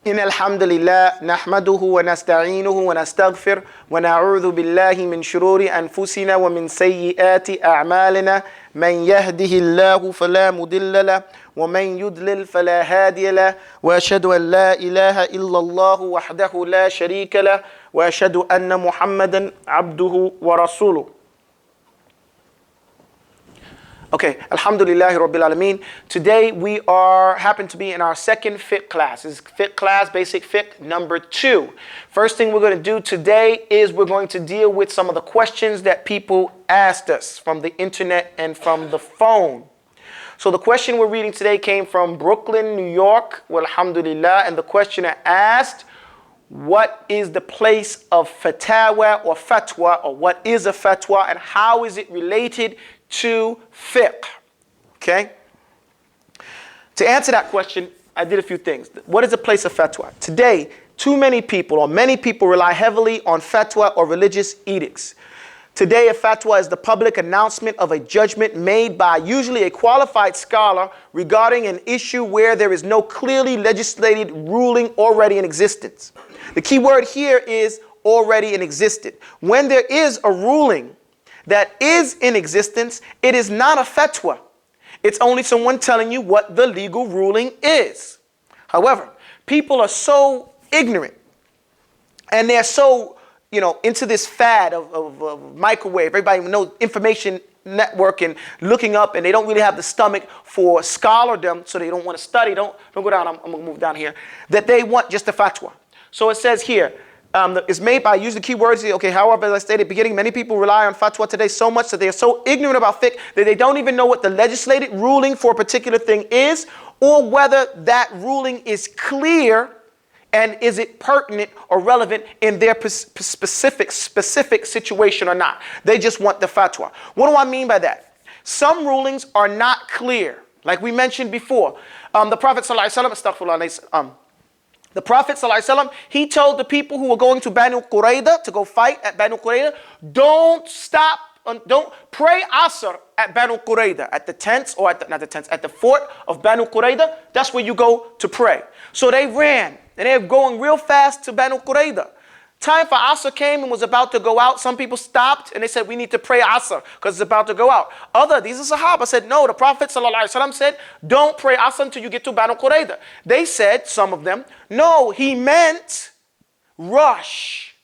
إن الحمد لله نحمده ونستعينه ونستغفر ونعوذ بالله من شرور أنفسنا ومن سيئات أعمالنا من يهده الله فلا مضل له ومن يضلل فلا هادي له وأشهد أن لا إله إلا الله وحده لا شريك له وأشهد أن محمدا عبده ورسوله. Okay, Alhamdulillahi Rabbil Alameen. Today we happen to be in our second FIQH class. This is FIQH class, basic FIQH number 2. First thing we're going to do today is we're going to deal with some of the questions that people asked us from the internet and from the phone. So the question we're reading today came from Brooklyn, New York. Well, Alhamdulillah. And the questioner asked, what is the place of fatawa or fatwa, or what is a fatwa and how is it related to fiqh? Okay? To answer that question, I did a few things. What is the place of fatwa? Today, many people rely heavily on fatwa or religious edicts. Today, a fatwa is the public announcement of a judgment made by usually a qualified scholar regarding an issue where there is no clearly legislated ruling already in existence. The key word here is already in existence. When there is a ruling that is in existence, it is not a fatwa. It's only someone telling you what the legal ruling is. However, people are so ignorant and they're so, into this fad of microwave. Everybody knows information network and looking up, and they don't really have the stomach for scholardom, so they don't want to study. Don't go down. I'm going to move down here. That they want just a fatwa. So it says here, it's made by, use the key words. Okay, however, as I stated at the beginning, many people rely on fatwa today so much that they are so ignorant about fiqh that they don't even know what the legislated ruling for a particular thing is, or whether that ruling is clear and is it pertinent or relevant in their specific situation or not. They just want the fatwa. What do I mean by that? Some rulings are not clear. Like we mentioned before, the Prophet ﷺ, the Prophet ﷺ, he told the people who were going to Banu Qurayda to go fight at Banu Qurayda, don't pray Asr at Banu Qurayda, at the tents, or at the fort of Banu Qurayda. That's where you go to pray. So they ran, and they were going real fast to Banu Qurayda. Time for Asr came and was about to go out. Some people stopped and they said, we need to pray Asr because it's about to go out. These are Sahaba said, no, the Prophet ﷺ said, don't pray Asr until you get to Banu Qurayda. They said, some of them, no, he meant rush.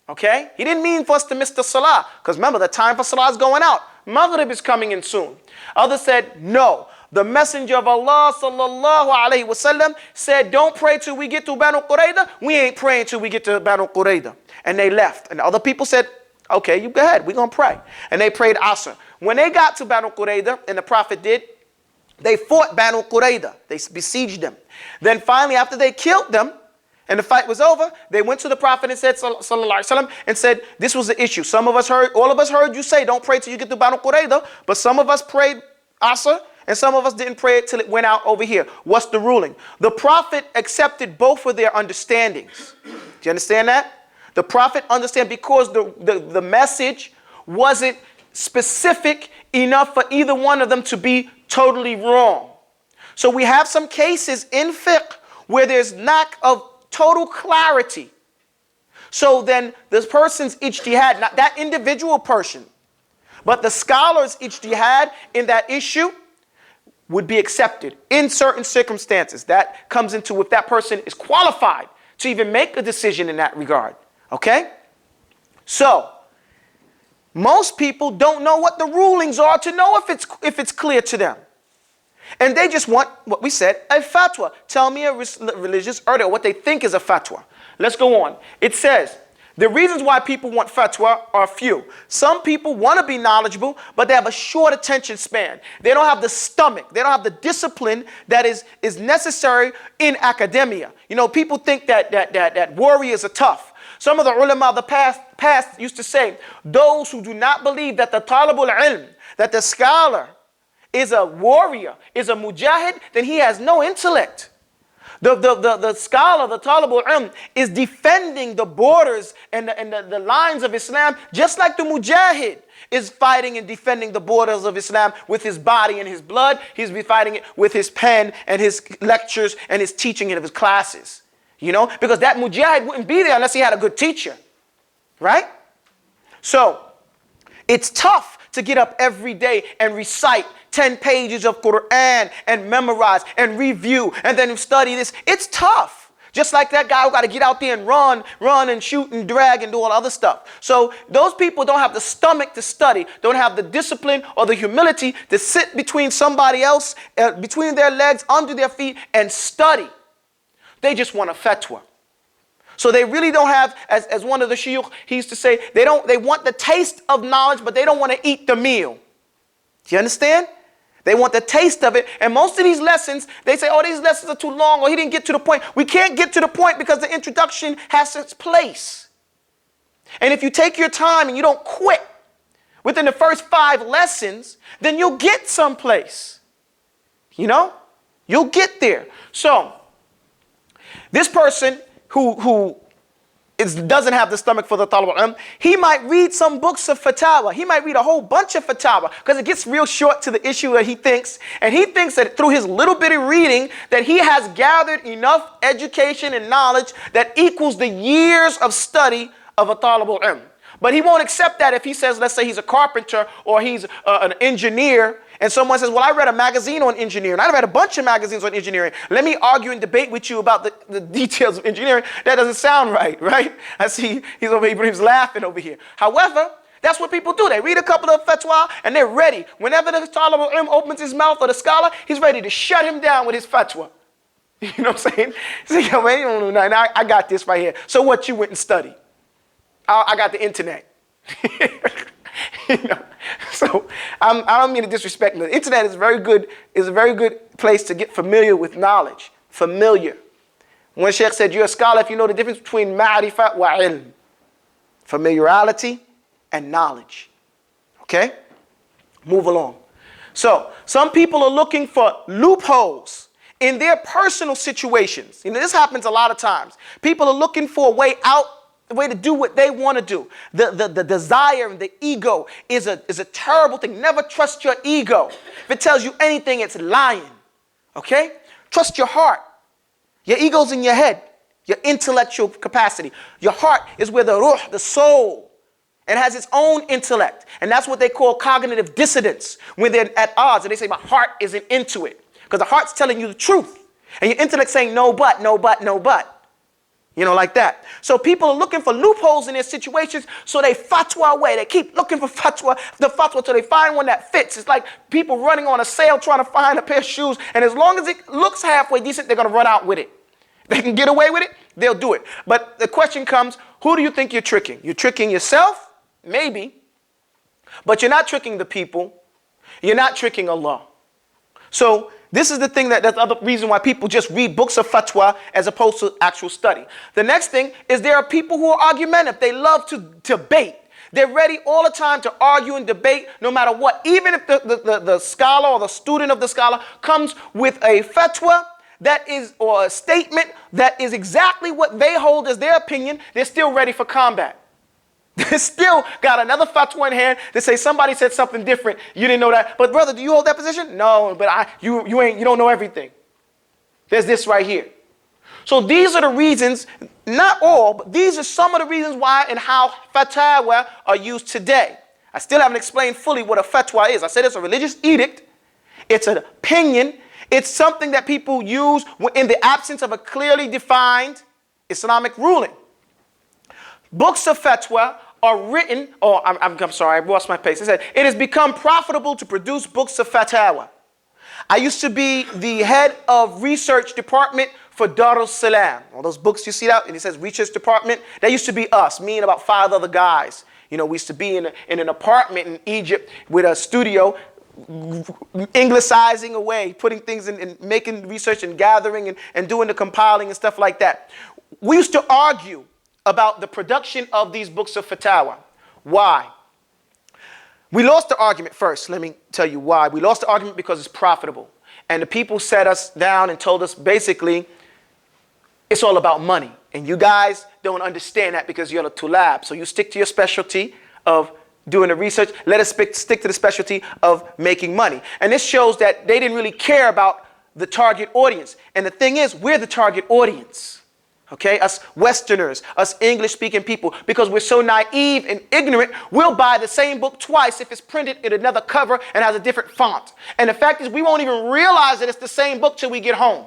Okay? He didn't mean for us to miss the Salah, because remember, the time for Salah is going out. Maghrib is coming in soon. Others said, no. The Messenger of Allah sallallahu alaihi wasallam said, don't pray till we get to Banu Qurayda. We ain't praying till we get to Banu Qurayda. And they left. And other people said, okay, you go ahead. We're going to pray. And they prayed Asr. When they got to Banu Qurayda, and the Prophet did, they fought Banu Qurayda. They besieged them. Then finally, after they killed them, and the fight was over, they went to the Prophet and said, sallallahu alaihi wasallam, and said, this was the issue. All of us heard you say, don't pray till you get to Banu Qurayda. But some of us prayed Asr, and some of us didn't pray it till it went out over here. What's the ruling? The Prophet accepted both of their understandings. Do you understand that? The Prophet understand because the message wasn't specific enough for either one of them to be totally wrong. So we have some cases in fiqh where there's lack of total clarity. So then this person's ijtihad, not that individual person, but the scholar's ijtihad in that issue would be accepted in certain circumstances. That comes into if that person is qualified to even make a decision in that regard. Okay? So, most people don't know what the rulings are to know if it's clear to them. And they just want, what we said, a fatwa. Tell me a religious order, what they think is a fatwa. Let's go on. It says, the reasons why people want fatwa are few. Some people want to be knowledgeable, but they have a short attention span. They don't have the stomach. They don't have the discipline that is necessary in academia. People think that warriors are tough. Some of the ulama of the past used to say, those who do not believe that the talibul ilm, that the scholar is a warrior, is a mujahid, then he has no intellect. The scholar, the talibul ilm, is defending the borders and the lines of Islam, just like the mujahid is fighting and defending the borders of Islam with his body and his blood. He's fighting it with his pen and his lectures and his teaching of his classes. You know, because that mujahid wouldn't be there unless he had a good teacher, right? So it's tough to get up every day and recite 10 pages of Quran and memorize and review and then study this. It's tough. Just like that guy who got to get out there and run and shoot and drag and do all other stuff. So those people don't have the stomach to study, don't have the discipline or the humility to sit between somebody else, between their legs, under their feet and study. They just want a fatwa. So they really don't have, as one of the shuyukh, he used to say, they want the taste of knowledge, but they don't want to eat the meal. Do you understand? They want the taste of it. And most of these lessons, they say, oh, these lessons are too long, or he didn't get to the point. We can't get to the point because the introduction has its place. And if you take your time and you don't quit within the first 5 lessons, then you'll get someplace. You know? You'll get there. So this person who doesn't have the stomach for the talib al-ilm, he might read some books of fatwa. He might read a whole bunch of fatwa because it gets real short to the issue that he thinks. And he thinks that through his little bit of reading that he has gathered enough education and knowledge that equals the years of study of a talib al-ilm. But he won't accept that if he says, let's say he's a carpenter or he's an engineer, and someone says, well, I read a magazine on engineering. I read a bunch of magazines on engineering. Let me argue and debate with you about the details of engineering. That doesn't sound right, right? I see he's over here, he's laughing over here. However, that's what people do. They read a couple of fatwa and they're ready. Whenever the talib al-ilm opens his mouth or the scholar, he's ready to shut him down with his fatwa. You know what I'm saying? He's like, yo, man, you don't know nothing. I got this right here. So what, you went and studied? I got the internet. You know, so I don't mean to disrespect them. The internet is very good. Is a very good place to get familiar with knowledge. Familiar. One sheikh said, you're a scholar if you know the difference between ma'rifah wa ilm. Familiarity and knowledge. Okay? Move along. So some people are looking for loopholes in their personal situations. You know, this happens a lot of times. People are looking for a way out, the way to do what they want to do. The desire and the ego is a terrible thing. Never trust your ego. If it tells you anything, it's lying. Okay? Trust your heart. Your ego's in your head, your intellectual capacity. Your heart is where the ruh, the soul, it has its own intellect. And that's what they call cognitive dissonance. When they're at odds and they say, my heart isn't into it. Because the heart's telling you the truth. And your intellect saying, no but, no but, no but. You know, like that. So people are looking for loopholes in their situations, so they fatwa away. They keep looking for the fatwa till they find one that fits. It's like people running on a sale trying to find a pair of shoes, and as long as it looks halfway decent, they're going to run out with it. They can get away with it, they'll do it. But the question comes, who do you think you're tricking? You're tricking yourself? Maybe. But you're not tricking the people. You're not tricking Allah. So this is the thing that's the other reason why people just read books of fatwa as opposed to actual study. The next thing is there are people who are argumentative. They love to debate. They're ready all the time to argue and debate no matter what. Even if the scholar or the student of the scholar comes with a fatwa that is, or a statement that is exactly what they hold as their opinion, they're still ready for combat. They still got another fatwa in hand to say somebody said something different. You didn't know that. But brother, do you hold that position? No, but you don't know everything. There's this right here. So these are the reasons, not all, but these are some of the reasons why and how fatwa are used today. I still haven't explained fully what a fatwa is. I said it's a religious edict. It's an opinion. It's something that people use in the absence of a clearly defined Islamic ruling. Books of fatwa are written, I'm sorry, I lost my pace. It said, it has become profitable to produce books of fatwa. I used to be the head of research department for Abdus-salaam. All those books you see that, and it says research department, that used to be us, me and about 5 other guys. You know, we used to be in an apartment in Egypt with a studio, Anglicizing away, putting things in and making research and gathering and doing the compiling and stuff like that. We used to argue about the production of these books of fatwa. Why? We lost the argument first. Let me tell you why. We lost the argument because it's profitable. And the people sat us down and told us basically it's all about money. And you guys don't understand that because you're a tulab. So you stick to your specialty of doing the research. Let us stick to the specialty of making money. And this shows that they didn't really care about the target audience. And the thing is, we're the target audience. Okay, us Westerners, us English-speaking people, because we're so naive and ignorant, we'll buy the same book twice if it's printed in another cover and has a different font. And the fact is, we won't even realize that it's the same book till we get home.